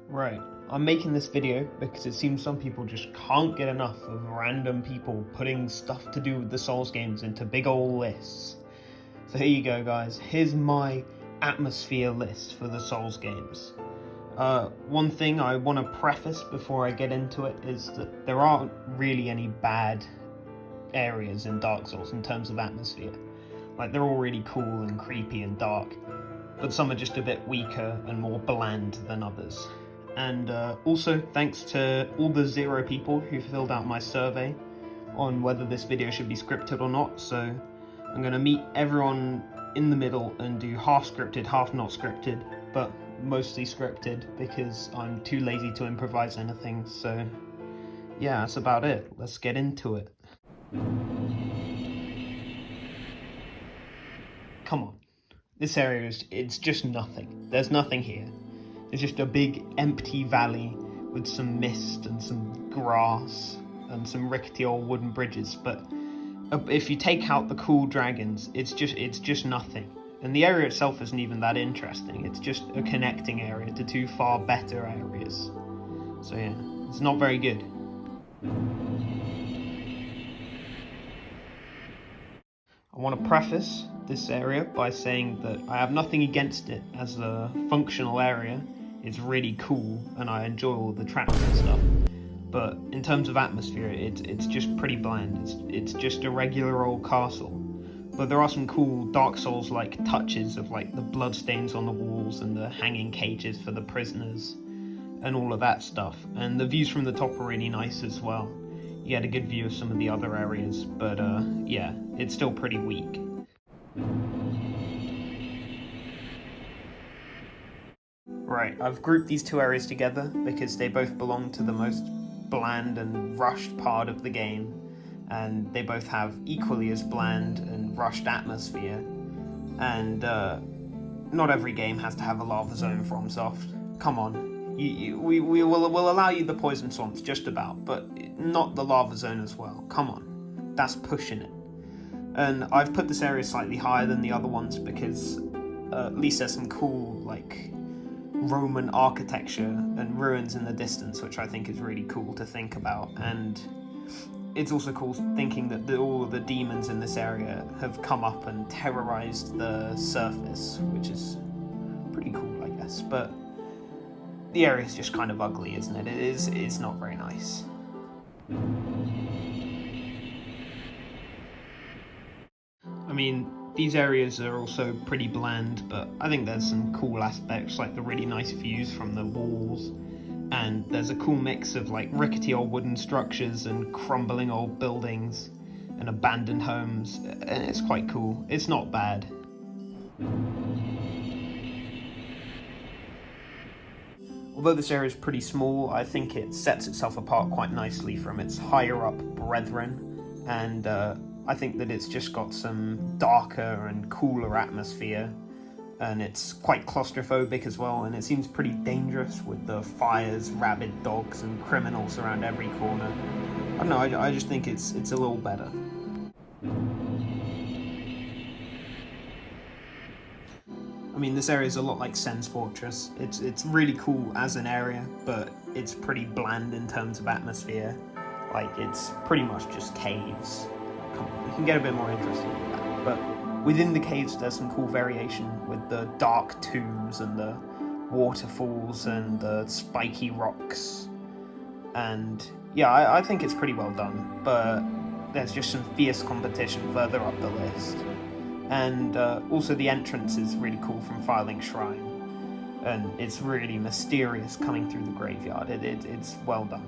Right, I'm making this video because it seems some people just can't get enough of random people putting stuff to do with the Souls games into big ol' lists. So here you go, guys. Here's my atmosphere list for the Souls games. One thing I want to preface before I get into it is that there aren't really any bad areas in Dark Souls in terms of atmosphere. Like, they're all really cool and creepy and dark, but some are just a bit weaker and more bland than others. And also, thanks to all the 0 people who filled out my survey on whether this video should be scripted or not, so I'm going to meet everyone in the middle and do half scripted, half not scripted, but mostly scripted because I'm too lazy to improvise anything. So yeah, that's about it. Let's get into it. Come on. This area it's just nothing. There's nothing here. It's just a big empty valley with some mist and some grass and some rickety old wooden bridges, but if you take out the cool dragons, it's just nothing. And the area itself isn't even that interesting. It's just a connecting area to 2 far better areas. So yeah, it's not very good. I want to preface this area by saying that I have nothing against it as a functional area. It's really cool and I enjoy all the traps and stuff. But in terms of atmosphere, it's just pretty bland. It's just a regular old castle. But there are some cool Dark Souls-like touches of like the bloodstains on the walls and the hanging cages for the prisoners and all of that stuff. And the views from the top are really nice as well. You get a good view of some of the other areas, but yeah, it's still pretty weak. Right, I've grouped these 2 areas together because they both belong to the most bland and rushed part of the game, and they both have equally as bland and rushed atmosphere. And not every game has to have a lava zone from Soft. Come on, we'll allow you the poison swamps just about, but not the lava zone as well. Come on, that's pushing it. And I've put this area slightly higher than the other ones because at least there's some cool like Roman architecture and ruins in the distance, which I think is really cool to think about. And it's also cool thinking that all of the demons in this area have come up and terrorized the surface, which is pretty cool, I guess. But the area is just kind of ugly, isn't it? It's not very nice. I mean, these areas are also pretty bland, but I think there's some cool aspects, like the really nice views from the walls, and there's a cool mix of like rickety old wooden structures and crumbling old buildings and abandoned homes, and it's quite cool. It's not bad. Although this area is pretty small, I think it sets itself apart quite nicely from its higher up brethren, and I think that it's just got some darker and cooler atmosphere, and it's quite claustrophobic as well, and it seems pretty dangerous with the fires, rabid dogs, and criminals around every corner. I don't know, I just think it's a little better. I mean, this area is a lot like Sen's Fortress. It's really cool as an area, but it's pretty bland in terms of atmosphere. Like, it's pretty much just caves. Come on, you can get a bit more interesting than that. But within the caves, there's some cool variation with the dark tombs and the waterfalls and the spiky rocks. And yeah, I think it's pretty well done, but there's just some fierce competition further up the list. And also the entrance is really cool from Firelink Shrine, and it's really mysterious coming through the graveyard. It's well done.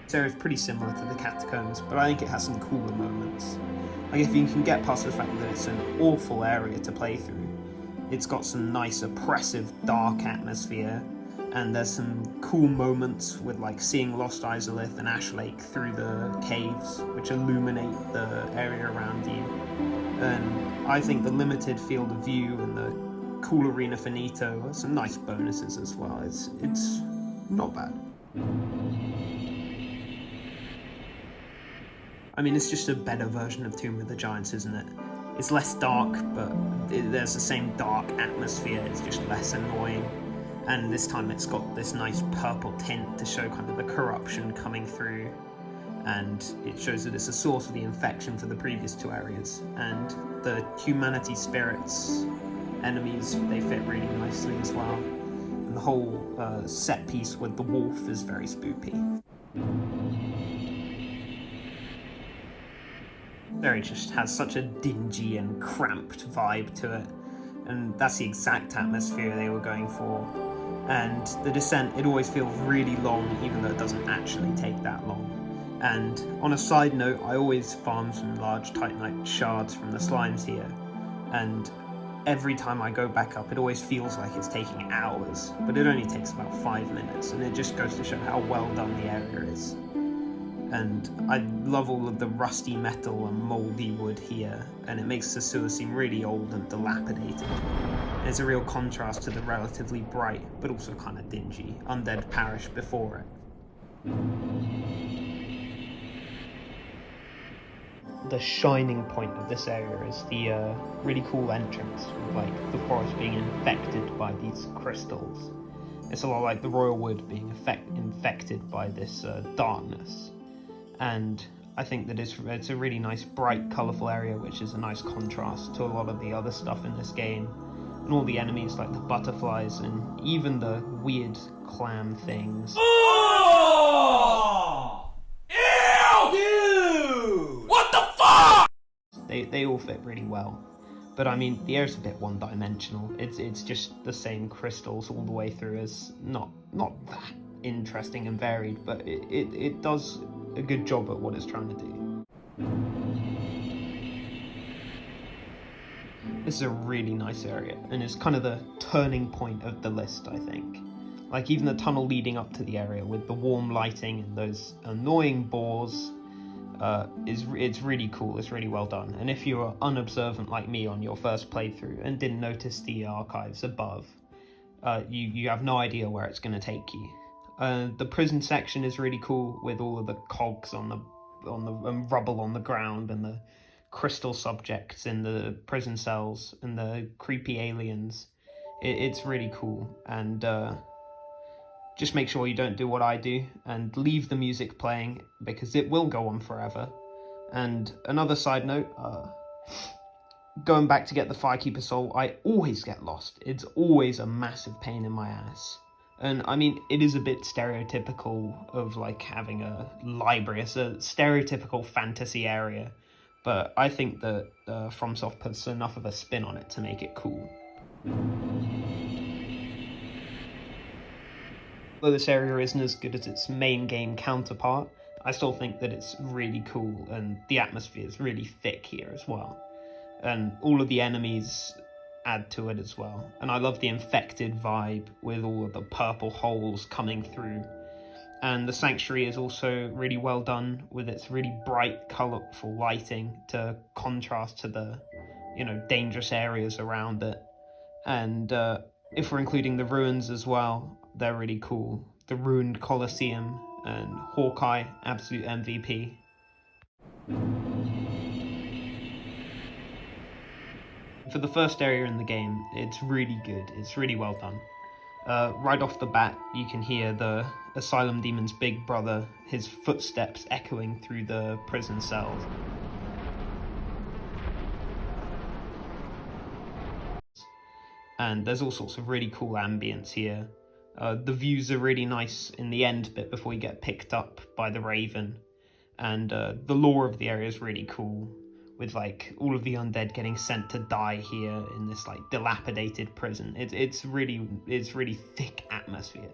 This area is pretty similar to the Catacombs, but I think it has some cooler moments. Like, if you can get past the fact that it's an awful area to play through, it's got some nice oppressive dark atmosphere, and there's some cool moments with like seeing Lost Izalith and Ash Lake through the caves, which illuminate the area around you. And I think the limited field of view and the cool arena finito are some nice bonuses as well. It's not bad. I mean, it's just a better version of Tomb of the Giants, isn't it? It's less dark, but there's the same dark atmosphere, it's just less annoying. And this time it's got this nice purple tint to show kind of the corruption coming through, and it shows that it's a source of the infection for the previous two areas. And the humanity spirits enemies, they fit really nicely as well. And the whole set piece with the wolf is very spooky. It just has such a dingy and cramped vibe to it, and that's the exact atmosphere they were going for. And the descent, it always feels really long, even though it doesn't actually take that long. And on a side note, I always farm some large Titanite shards from the slimes here, and every time I go back up, it always feels like it's taking hours, but it only takes about 5 minutes, and it just goes to show how well done the area is. And I love all of the rusty metal and mouldy wood here, and it makes the sewer seem really old and dilapidated. There's a real contrast to the relatively bright, but also kind of dingy, Undead Parish before it. The shining point of this area is the really cool entrance, with like the forest being infected by these crystals. It's a lot like the Royal Wood being infected by this darkness. And I think that it's a really nice, bright, colourful area, which is a nice contrast to a lot of the other stuff in this game. And all the enemies, like the butterflies, and even the weird clam things. Oh! Ew! Dude! What the fuck? They all fit really well. But I mean, the area's a bit one-dimensional. It's just the same crystals all the way through. It's not that interesting and varied, but it does a good job at what it's trying to do. This is a really nice area, and it's kind of the turning point of the list, I think. Like, even the tunnel leading up to the area with the warm lighting and those annoying boars, it's really cool, it's really well done. And if you were unobservant like me on your first playthrough and didn't notice the archives above, you have no idea where it's going to take you. The prison section is really cool, with all of the cogs on the rubble on the ground, and the crystal subjects in the prison cells, and the creepy aliens. It's really cool, and just make sure you don't do what I do and leave the music playing, because it will go on forever. And another side note, going back to get the Firekeeper soul, I always get lost. It's always a massive pain in my ass. And I mean, it is a bit stereotypical of like having a library. It's a stereotypical fantasy area, but I think that FromSoft puts enough of a spin on it to make it cool. Though this area isn't as good as its main game counterpart, I still think that it's really cool, and the atmosphere is really thick here as well. And all of the enemies add to it as well. And I love the infected vibe with all of the purple holes coming through. And the sanctuary is also really well done, with its really bright, colourful lighting to contrast to the, dangerous areas around it. And if we're including the ruins as well, they're really cool. The ruined Colosseum and Hawkeye, absolute MVP. For the first area in the game, it's really good. It's really well done. Right off the bat, you can hear the Asylum demon's big brother, his footsteps echoing through the prison cells. And there's all sorts of really cool ambience here. The views are really nice in the end bit before you get picked up by the Raven. And the lore of the area is really cool, with like all of the undead getting sent to die here in this like dilapidated prison. It's really thick atmosphere.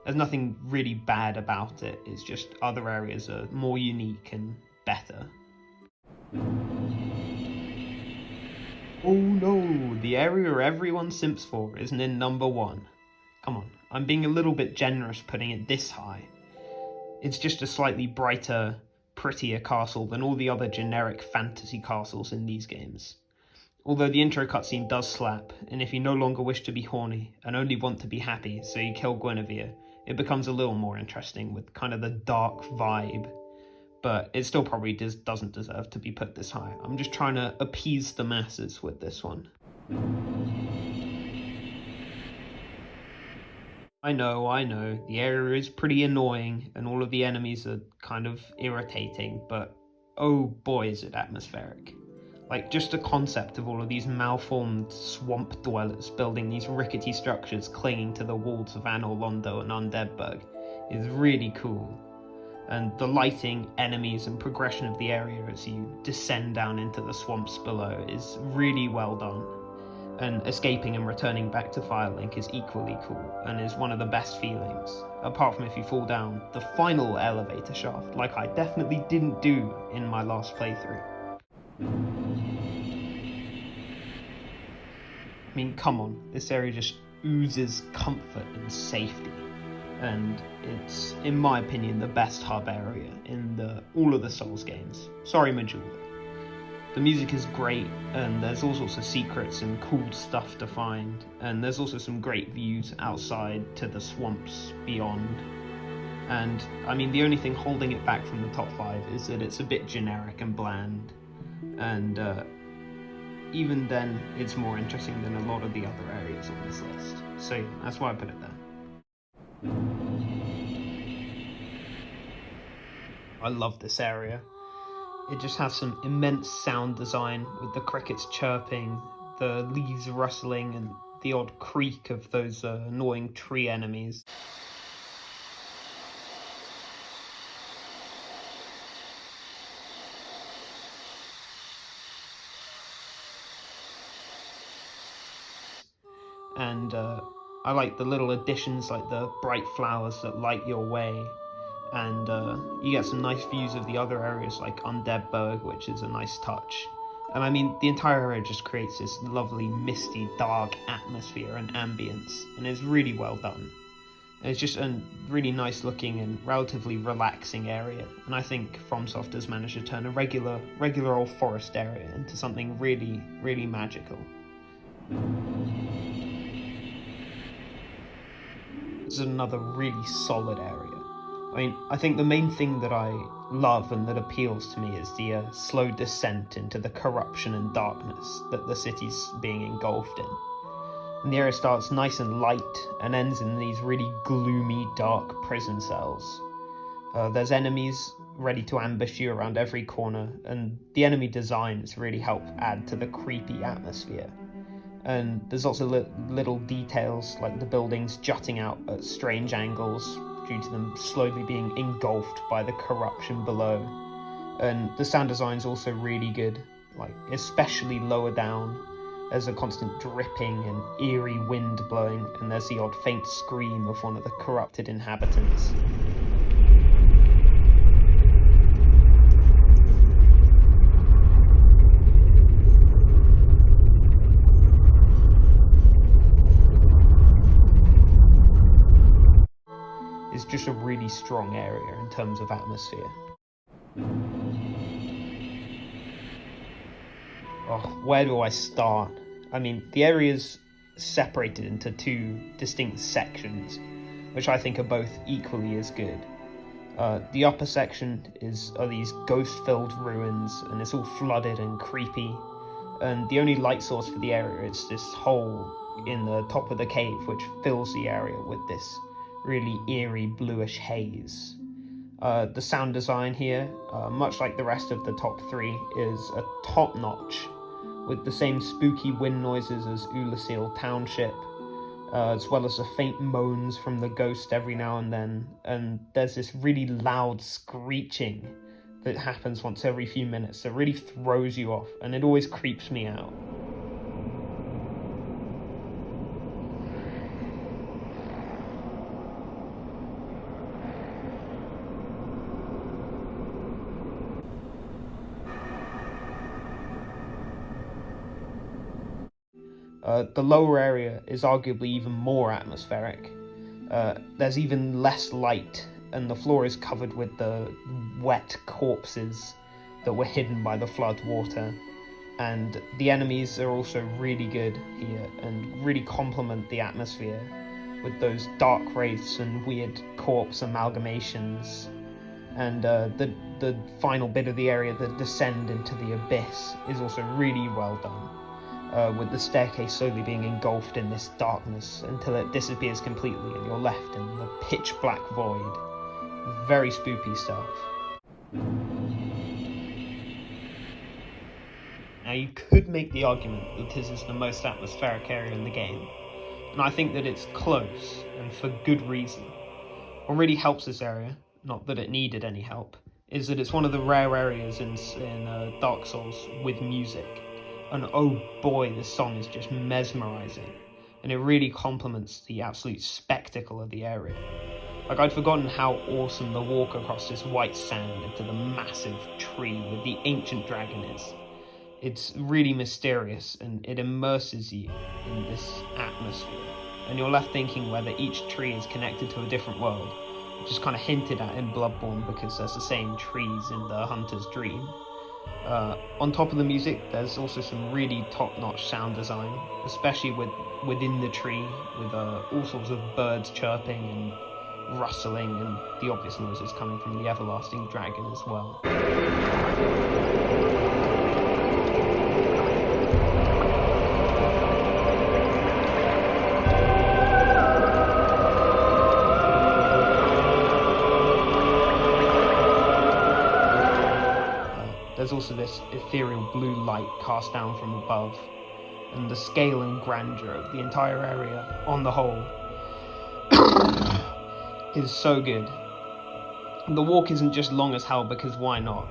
There's nothing really bad about it. It's just other areas are more unique and better. Oh no, the area everyone simps for isn't in number 1. Come on, I'm being a little bit generous putting it this high. It's just a slightly brighter, prettier castle than all the other generic fantasy castles in these games. Although the intro cutscene does slap, and if you no longer wish to be horny and only want to be happy, so you kill Guinevere, it becomes a little more interesting with kind of the dark vibe. but it still probably doesn't deserve to be put this high. I'm just trying to appease the masses with this one. I know, the area is pretty annoying and all of the enemies are kind of irritating, but oh boy is it atmospheric. Like, just the concept of all of these malformed swamp dwellers building these rickety structures clinging to the walls of Anor Londo and Undead Burg is really cool. And the lighting, enemies, and progression of the area as you descend down into the swamps below is really well done. And escaping and returning back to Firelink is equally cool, and is one of the best feelings, apart from if you fall down the final elevator shaft, like I definitely didn't do in my last playthrough. I mean, come on, this area just oozes comfort and safety, and it's, in my opinion, the best hub area in all of the Souls games. Sorry, Majula. The music is great, and there's all sorts of secrets and cool stuff to find, and there's also some great views outside to the swamps beyond. And, I mean, the only thing holding it back from the top 5 is that it's a bit generic and bland, and even then, it's more interesting than a lot of the other areas on this list. So, yeah, that's why I put it there. I love this area. It just has some immense sound design with the crickets chirping, the leaves rustling, and the odd creak of those annoying tree enemies. And I like the little additions like the bright flowers that light your way. And you get some nice views of the other areas like Undead Burg, which is a nice touch. And I mean, the entire area just creates this lovely, misty, dark atmosphere and ambience, and it's really well done. And it's just a really nice looking and relatively relaxing area, and I think FromSoft has managed to turn a regular old forest area into something really, really magical. This is another really solid area. I mean, I think the main thing that I love and that appeals to me is the slow descent into the corruption and darkness that the city's being engulfed in. And the area starts nice and light and ends in these really gloomy, dark prison cells. There's enemies ready to ambush you around every corner, and the enemy designs really help add to the creepy atmosphere. And there's also little details like the buildings jutting out at strange angles due to them slowly being engulfed by the corruption below. And the sound design's also really good, like especially lower down. There's a constant dripping and eerie wind blowing, and there's the odd faint scream of one of the corrupted inhabitants. It's just a really strong area in terms of atmosphere. Oh, where do I start? I mean, the area's separated into two distinct sections, which I think are both equally as good. The upper section are these ghost-filled ruins, and it's all flooded and creepy, and the only light source for the area is this hole in the top of the cave, which fills the area with this really eerie bluish haze. The sound design here, much like the rest of the top 3, is a top-notch, with the same spooky wind noises as Oolacile Township, as well as the faint moans from the ghost every now and then, and there's this really loud screeching that happens once every few minutes that really throws you off, and it always creeps me out. The lower area is arguably even more atmospheric. There's even less light, and the floor is covered with the wet corpses that were hidden by the flood water. And the enemies are also really good here and really complement the atmosphere with those dark wraiths and weird corpse amalgamations. And the the final bit of the area, the descend into the abyss, is also really well done, with the staircase slowly being engulfed in this darkness until it disappears completely and you're left in the pitch black void. Very spooky stuff. Now you could make the argument that this is the most atmospheric area in the game, and I think that it's close, and for good reason. What really helps this area, not that it needed any help, is that it's one of the rare areas in Dark Souls with music. And oh boy, this song is just mesmerizing, and it really complements the absolute spectacle of the area. Like, I'd forgotten how awesome the walk across this white sand into the massive tree with the ancient dragon is. It's really mysterious, and it immerses you in this atmosphere, and you're left thinking whether each tree is connected to a different world, which is kind of hinted at in Bloodborne because there's the same trees in the Hunter's Dream. On top of the music, there's also some really top-notch sound design, especially within the tree, with all sorts of birds chirping and rustling, and the obvious noises coming from the everlasting dragon as well. There's also this ethereal blue light cast down from above, and the scale and grandeur of the entire area on the whole is so good. The walk isn't just long as hell because why not?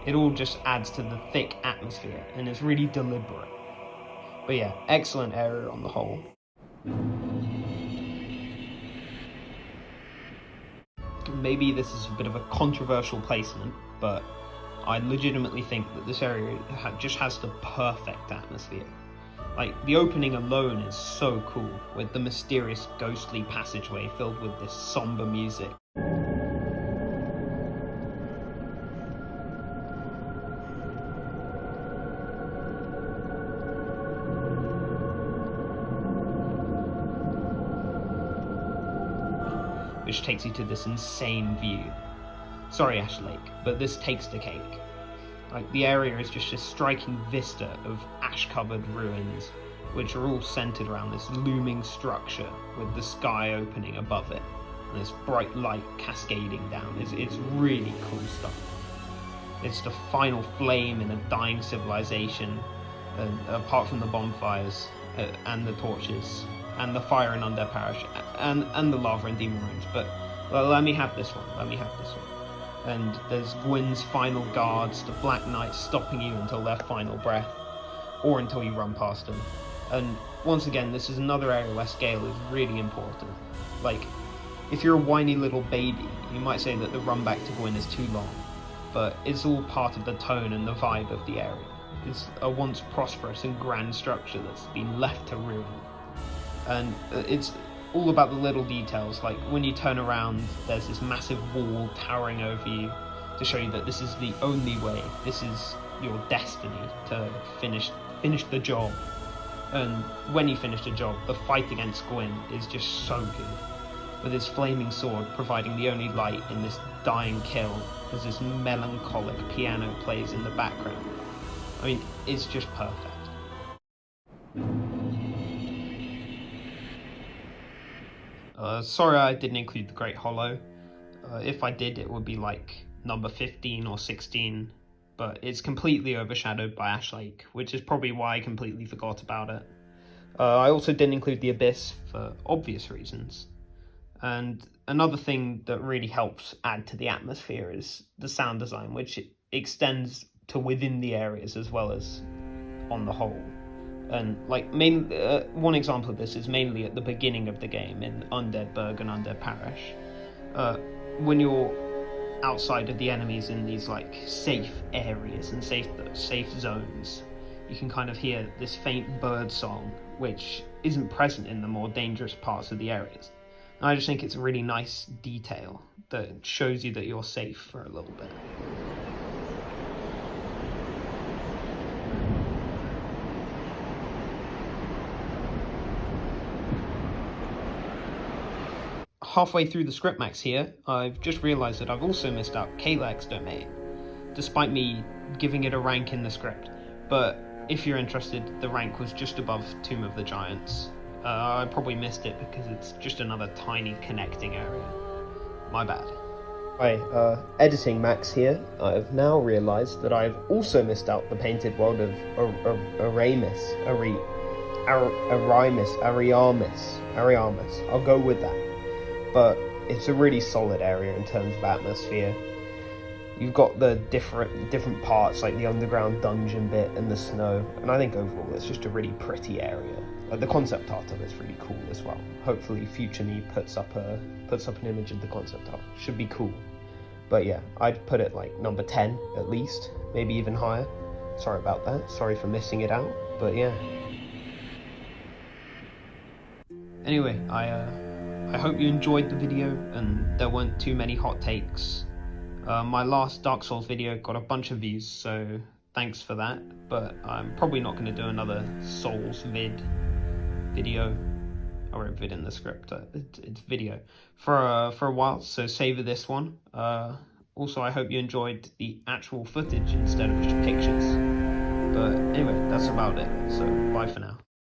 It all just adds to the thick atmosphere, and it's really deliberate. But yeah, excellent area on the whole. Maybe this is a bit of a controversial placement, but I legitimately think that this area just has the perfect atmosphere. Like, the opening alone is so cool, with the mysterious ghostly passageway filled with this somber music. Which takes you to this insane view. Sorry, Ash Lake, but this takes the cake. Like, the area is just a striking vista of ash-covered ruins, which are all centered around this looming structure with the sky opening above it, and this bright light cascading down. It's really cool stuff. It's the final flame in a dying civilization, apart from the bonfires, and the torches, and the fire in Undead Parish, and the lava in Demon Ruins, but well, let me have this one. And there's Gwyn's final guards, the Black Knights, stopping you until their final breath, or until you run past them. And once again, this is another area where scale is really important. Like, if you're a whiny little baby, you might say that the run back to Gwyn is too long, but it's all part of the tone and the vibe of the area. It's a once prosperous and grand structure that's been left to ruin. And it's all about the little details, like when you turn around, there's this massive wall towering over you to show you that this is the only way, this is your destiny to finish the job. And when you finish the job, the fight against Gwyn is just so good, with his flaming sword providing the only light in this dying kiln as this melancholic piano plays in the background. I mean, it's just perfect. Sorry I didn't include the Great Hollow. If I did, it would be like number 15 or 16, but it's completely overshadowed by Ash Lake, which is probably why I completely forgot about it. I also didn't include the Abyss for obvious reasons. And another thing that really helps add to the atmosphere is the sound design, which extends to within the areas as well as on the whole. And like one example of this is mainly at the beginning of the game in Undead Burg and Undead Parish. When you're outside of the enemies in these like safe areas and safe zones, you can kind of hear this faint bird song, which isn't present in the more dangerous parts of the areas. And I just think it's a really nice detail that shows you that you're safe for a little bit. Halfway through the script max here, I've just realised that I've also missed out Kalag's domain, despite me giving it a rank in the script. But if you're interested, the rank was just above Tomb of the Giants. I probably missed it because it's just another tiny connecting area. My bad. Hi, editing Max here. I've now realised that I've also missed out the painted world of Ariamis. I'll go with that. But it's a really solid area in terms of atmosphere. You've got the different parts, like the underground dungeon bit and the snow, and I think overall it's just a really pretty area. The concept art of it's really cool as well. Hopefully future me puts up an image of the concept art. Should be cool. But yeah, I'd put it like number 10 at least, maybe even higher. Sorry about that. Sorry for missing it out. But yeah. Anyway, I hope you enjoyed the video and there weren't too many hot takes. My last Dark Souls video got a bunch of views, so thanks for that. But I'm probably not going to do another Souls video. I wrote vid in the script. It's video for a while, so savor this one. Also, I hope you enjoyed the actual footage instead of just pictures. But anyway, that's about it. So bye for now.